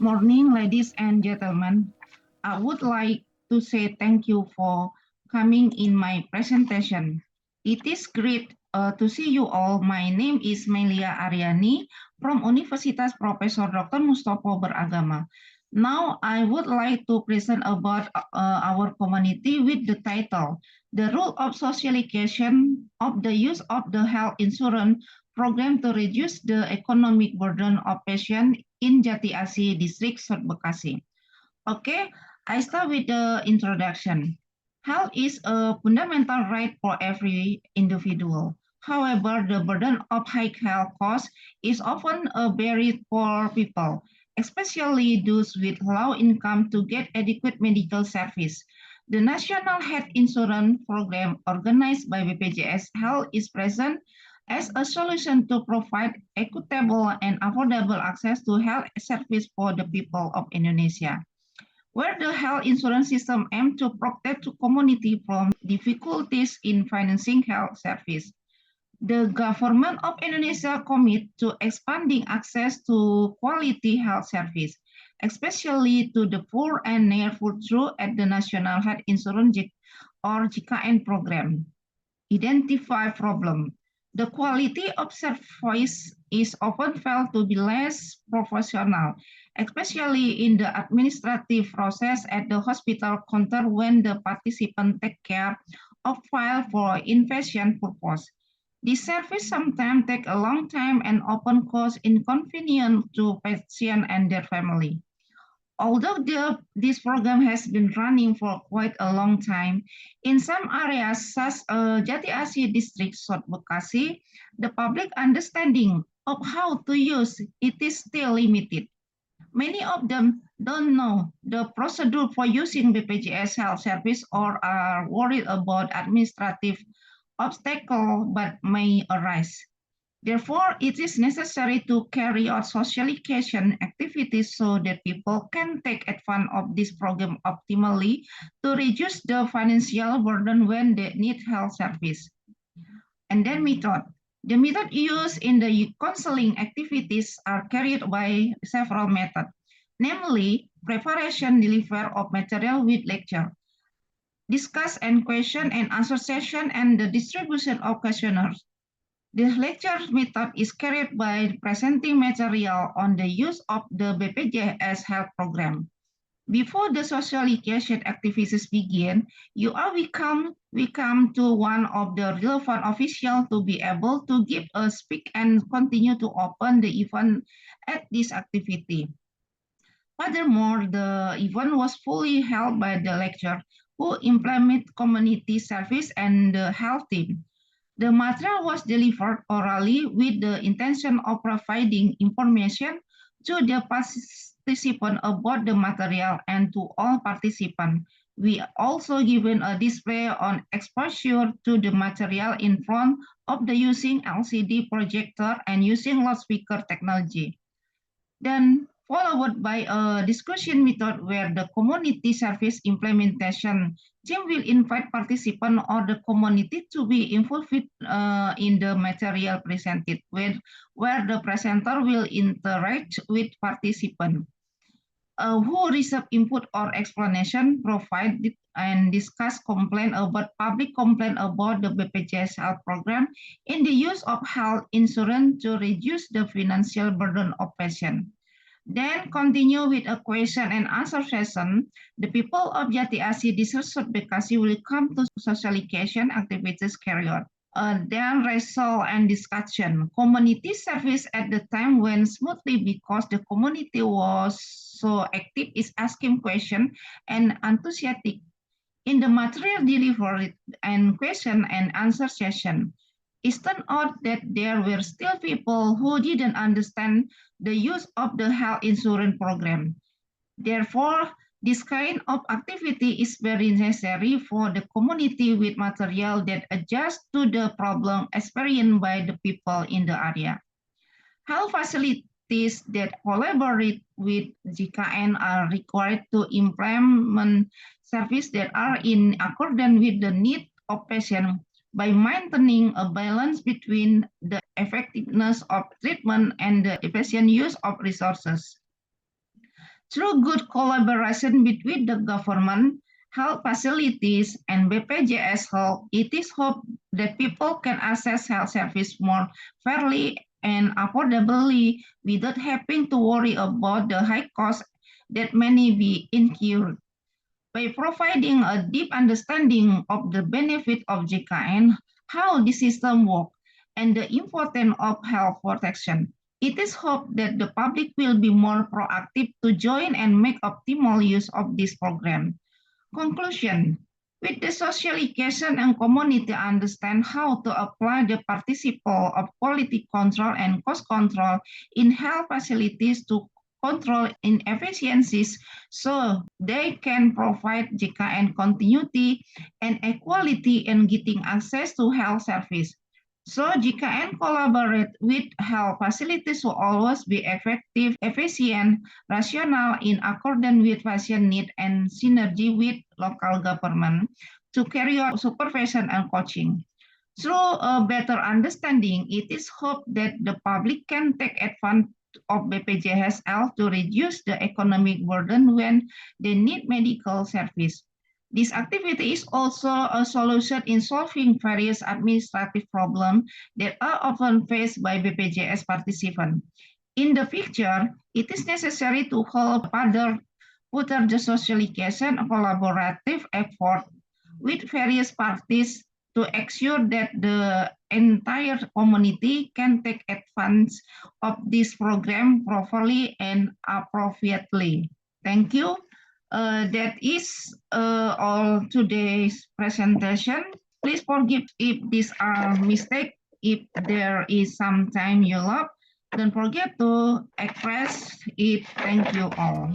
morning, ladies and gentlemen. I would like to say thank you for coming in my presentation. It is great to see you all. My name is Melia Aryani from Universitas Profesor Dr. Mustopo Beragama. Now I would like to present about our community with the title, The Role of Socialization of the Use of the Health Insurance Program to Reduce the Economic Burden of Patients in Jati Asih District, South Bekasi. Okay, I start with the introduction. Health is a fundamental right for every individual. However, the burden of high health costs is often a barrier for people, especially those with low income, to get adequate medical service. The National Health Insurance Program organized by BPJS Health is present as a solution to provide equitable and affordable access to health service for the people of Indonesia, where the health insurance system aims to protect the community from difficulties in financing health service. The government of Indonesia commit to expanding access to quality health service, especially to the poor and near poor through at the National Health Insurance or JKN program. Identify problem. The quality of service is often felt to be less professional, especially in the administrative process at the hospital counter when the participant take care of file for inpatient purpose. This service sometimes take a long time and often cause inconvenience to patient and their family. Although this program has been running for quite a long time, in some areas such as Jati Asih District, South Bekasi, the public understanding of how to use it is still limited. Many of them don't know the procedure for using BPJS health service or are worried about administrative obstacles that may arise. Therefore, it is necessary to carry out socialization activities so that people can take advantage of this program optimally to reduce the financial burden when they need health service. And then method. The method used in the counseling activities are carried by several methods, namely preparation, delivery of material with lecture, discuss and question and answer session, and the distribution of questionnaires. The lecture method is carried by presenting material on the use of the BPJS health program. Before the socialization activities begin, you are welcome to one of the relevant officials to be able to give a speak and continue to open the event at this activity. Furthermore, the event was fully held by the lecturer who implement community service and the health team. The material was delivered orally with the intention of providing information to the participant about the material and to all participants. We also given a display on exposure to the material in front of the using LCD projector and using loudspeaker technology. Then followed by a discussion method where the community service implementation team will invite participants or the community to be involved in the material presented, where the presenter will interact with participants who receive input or explanation, provide and discuss public complaint about the BPJS health program in the use of health insurance to reduce the financial burden of patients. Then continue with a question and answer session. The people of Jati Asih District South Bekasi will come to socialization activities carried out. Then result and discussion. Community service at the time went smoothly because the community was so active is asking question and enthusiastic in the material delivery and question and answer session. It turned out that there were still people who didn't understand the use of the health insurance program. Therefore, this kind of activity is very necessary for the community with material that adjusts to the problem experienced by the people in the area. Health facilities that collaborate with JKN are required to implement services that are in accordance with the needs of patients by maintaining a balance between the effectiveness of treatment and the efficient use of resources. Through good collaboration between the government, health facilities, and BPJS Health, it is hoped that people can access health service more fairly and affordably without having to worry about the high cost that many be incurred. By providing a deep understanding of the benefit of JKN, how the system works, and the importance of health protection. It is hoped that the public will be more proactive to join and make optimal use of this program. Conclusion. With the socialization and community understand how to apply the participle of quality control and cost control in health facilities to control inefficiencies so they can provide JKN continuity and equality in getting access to health service. So JKN collaborate with health facilities will always be effective, efficient, rational in accordance with patient need and synergy with local government to carry out supervision and coaching. Through a better understanding, it is hoped that the public can take advantage of BPJS-L to reduce the economic burden when they need medical service. This activity is also a solution in solving various administrative problems that are often faced by BPJS participants. In the future, it is necessary to hold further the socialization collaborative effort with various parties to ensure that the entire community can take advantage of this program properly and appropriately. Thank you. That is all today's presentation. Please forgive if these are mistakes. If there is some time you lost, don't forget to express it. Thank you all.